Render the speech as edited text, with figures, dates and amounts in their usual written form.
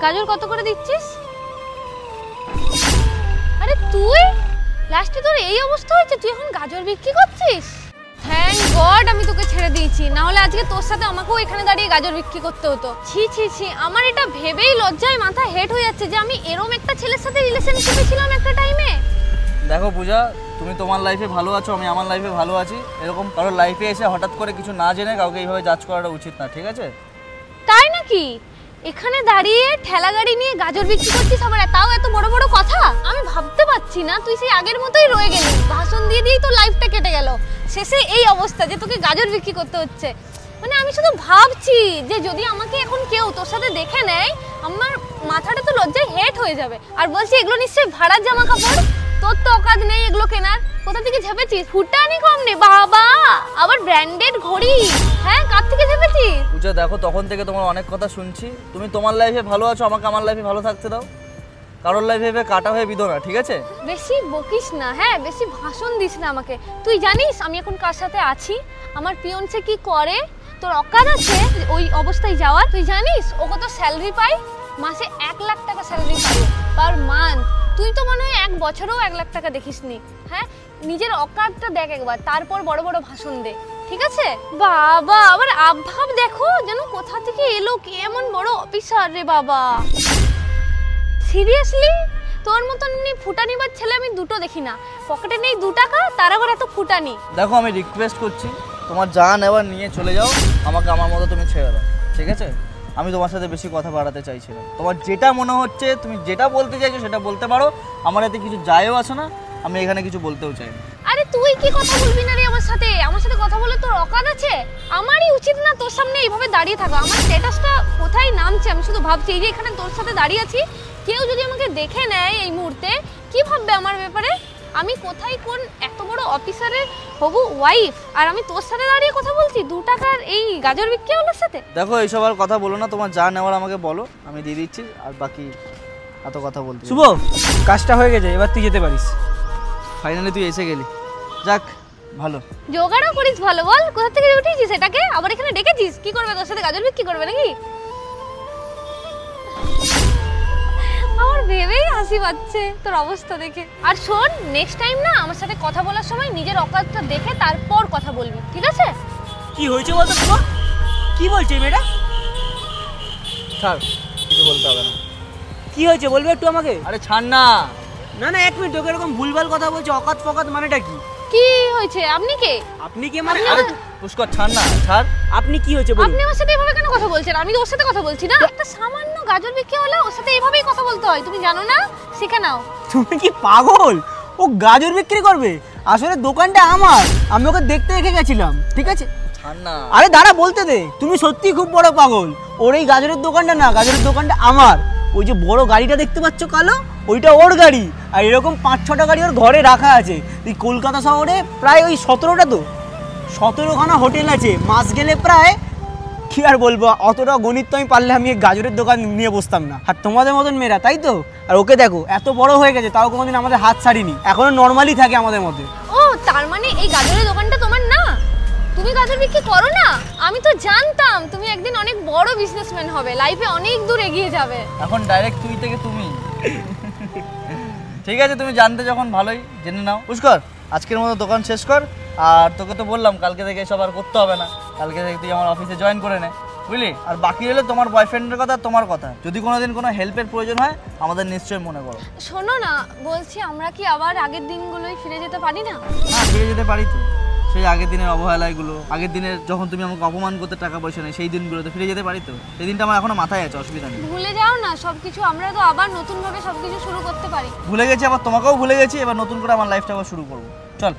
গাজর কত করে দিচ্ছিস? আরে তুই লাস্টে তোর এই অবস্থা হয়েছে, তুই এখন গাজর বিক্রি করছিস? থ্যাংক গড আমি তোকে ছেড়ে দিয়েছি, না হলে আজকে তোর সাথে আমাকেও এখানে দাঁড়িয়ে গাজর বিক্রি করতে হতো। ছি ছি ছি, আমার এটা ভেবেই লজ্জায় মাথা হেড হয়ে যাচ্ছে যে আমি এরকম একটা ছেলের সাথে রিলেশনশিপে ছিলাম একটা টাইমে। দেখো পূজা, তুমি তোমার লাইফে ভালো আছো, আমি আমার লাইফে ভালো আছি। এরকম কারোর লাইফে এসে হঠাৎ করে কিছু না জেনে কাউকে এইভাবে জাজ করাটা উচিত না, ঠিক আছে? তাই নাকি? এখানে দাঁড়িয়ে ঠেলা গাড়ি নিয়ে গাজর বিক্রি করছিস, আবার তাও এত বড় বড় কথা? আমি ভাবতে পারছি না, তুই সেই আগের মতোই রয়ে গেলি, ভাষণ দিয়ে দিয়েই তোর লাইফটা কেটে গেল, শেষে এই অবস্থা যে তোকে গাজর বিক্রি করতে হচ্ছে। মানে আমি শুধু ভাবছি যে যদি আমাকে এখন কেউ তোর সাথে দেখে নেয়, আমার মাথাটা তো লজ্জায় হেট হয়ে যাবে। আর বলছি এগুলো নিশ্চয়ই ভাড়ার জামা কাপড়, তোর তো অকাজ নেই এগুলো কেনার। কোথা থেকে ঝেপেছিস? ফুটানি কম নেই বাবা, আবার ব্র্যান্ডেড ঘড়ি। হ্যাঁ, কার থেকে ঝেপেছিস? পূজা দেখো, তখন থেকে তোমার অনেক কথা শুনছি, তুমি তোমার লাইফে ভালো আছো, আমাকে আমার লাইফে ভালো থাকতে দাও। কারোর লাইফে ভেবে কাটা হয়ে বিদো না, ঠিক আছে? বেশি বকিস না, হ্যাঁ বেশি ভাষণ দিস না আমাকে। তুই জানিস আমি এখন কার সাথে আছি, আমার পিয়নসে কি করে? তোর অকাজ আছে ওই অবস্থায় যাওয়ার? তুই জানিস ও কত স্যালারি পায়? মাসে 1 লাখ টাকা স্যালারি পায় পার মান্থ। তুই তো মনে হয় 1 বছরেও 1 লাখ টাকা দেখিসনি। হ্যাঁ, নিজের অকাজটা দেখ একবার, তারপর বড় বড় ভাষণ দে, ঠিক আছে? বাবা আবার আভাব দেখো, যেন কোথা থেকে এলো, কে এমন বড় অফিসার রে বাবা। সিরিয়াসলি তোর মতন ফুটানিবার ছেলে আমি দুটো দেখি না, পকেটে নেই 2 টাকা, তার আবার এত ফুটানি। দেখো আমি রিকোয়েস্ট করছি, তোমার জান এবার নিয়ে চলে যাও, আমাকে আমার মতো তুমি ছেড়ে দাও, ঠিক আছে? আমি তোমার সাথে বেশি কথা বাড়াতে চাইছি না। তোমার যেটা মনে হচ্ছে, তুমি যেটা বলতে চাইছো সেটা বলতে পারো, আমার এতে কিছু যায়ও আসে না, আমি এখানে কিছু বলতেও চাই না। আরে তুই কি কথা বলবি না রে আমার সাথে? আমার সাথে কথা বলে তোর অকাজ আছে? আমারই উচিত না তোর সামনে এইভাবে দাঁড়িয়ে থাকা? আমার স্ট্যাটাসটা কোথায় নামছে আমি শুধু ভাবছি, এই যে এখানে তোর সাথে দাঁড়িয়ে আছি, কেউ যদি আমাকে দেখে নেয় এই মুহূর্তে, কি ভাববে আমার ব্যাপারে? আমি কোথায় কোন এত বড় অফিসারের হবু ওয়াইফ, আর আমি তোর সাথে দাঁড়িয়ে কথা বলছি 2 টাকার এই গাজর বিক্রি ওনার সাথে। দেখো এইসব আর কথা বলো না, তোমার যা নেওয়ার আমাকে বলো, আমি দিয়ে দিচ্ছি, আর বাকি এত কথা বলতে। শুভ, কাজটা হয়ে গেছে, এবার তুই যেতে পারিস। ফাইনালি তুই এসে গেলি, যাক ভালো। জোগাড়ও করিস ভালো, বল কোথা থেকে উঠেছিস এটাকে, আবার এখানে ডেকেছিস? কি করবে তোর সাথে? গাজর বিক্রি করবে নাকি? আমার ভেবেই হাসি পাচ্ছে তোর অবস্থা দেখে। আর শোন, নেক্সট টাইম না আমার সাথে কথা বলার সময় নিজের অকাজটা দেখে তারপর কথা বলবি, ঠিক আছে? কি হয়েছে বলতো শুভ? কি বলছে মেয়েটা? ছাড়, কিছু বলতে হবে না। কি হয়েছে বলবে একটু আমাকে? আরে ছাড় না। না না, 1 মিনিট, ওকে এরকম ভুলভাল কথা বলছে, অকাত ফকাত মানেটা কি? কি হয়েছে? আপনি কে? আপনি কে মানে? আরে পুষ্কর ছাড় না, ছাড়। আপনি কি হয়েছে বলুন? আপনি আমার সাথে এভাবে কেন কথা বলছেন? আমি তো ওর সাথে কথা বলছি না। একটা সামান্য গাজর বিক্রি হলো, ওর সাথে এভাবেই কথা বলতে হয়, তুমি জানো না? শিখে নাও। তুমি কি পাগল? ও গাজর বিক্রি করবে? আসলে দোকানটা আমার, আমি ওকে দেখতে রেখে গেছিলাম, ঠিক আছে? ছাড় না। আরে দাঁড়া, বলতে দে। তুমি সত্যি খুব বড় পাগল। ওর এই গাজরের দোকানটা না, গাজরের দোকানটা আমার। ওই যে বড় গাড়িটা দেখতে পাচ্ছ কালো, ওইটা ওর গাড়ি, আর এরকম 5-6টা গাড়ি ওর ঘরে রাখা আছে। এই কলকাতা শহরে প্রায় ওই 17টা, তো 17খানা হোটেল আছে, মাস গেলে প্রায়, কি আর বলবো, অতটা গণিত তো আমি পারলে আমি গাজরের দোকান নিয়ে বসতাম না। আর তোমাদের মতন মেয়েরা, তাই তো? আর ওকে দেখো এত বড় হয়ে গেছে, তাও কোনোদিন আমাদের হাত ছাড়িনি, এখনো নর্মালি থাকে আমাদের মধ্যে। ও তার মানে এই গাজরের দোকানটা তোমার না? তুমি গাজর বিক্রি করো না? আমি তো জানতাম তুমি একদিন অনেক বড় বিজনেসম্যান হবে, লাইফে অনেক দূর এগিয়ে যাবে। এখন ডাইরেক্ট তুই থেকে তুমি। ঠিক আছে, তুমি জানতে যখন ভালোই জেনে নাও। পুষ্কর, আজকের মতো দোকান শেষ কর। আর তোকে তো বললাম কালকে থেকে এসব আর করতে হবে না, কালকে থেকে তুই আমার অফিসে জয়েন করে নে, বুঝলি? আর বাকি হলো তোমার বয়ফ্রেন্ডের কথা, তোমার কথা। যদি কোনোদিন কোনো হেল্পের প্রয়োজন হয় আমাদের নিশ্চয়ই মনে করো। শোনো না, বলছি আমরা কি আবার আগের দিনগুলোই ফিরে যেতে পারি না? হ্যাঁ, ফিরে যেতে পারি তো। সেই আগের দিনের অবহেলাগুলো, আগের দিনের যখন তুমি আমাকে অপমান করতে টাকা পয়সা নেই, সেই দিনগুলোতে ফিরে যেতে পারি তো। সেই দিনটা আমার এখনো মাথায় আছে, অসুবিধা নেই। ভুলে যাও না সবকিছু, আমরা তো আবার নতুন ভাবে সবকিছু শুরু করতে পারি। ভুলে গেছি, আবার তোমাকেও ভুলে গেছি, এবার নতুন করে আমার লাইফটা আবার শুরু করবো। চল।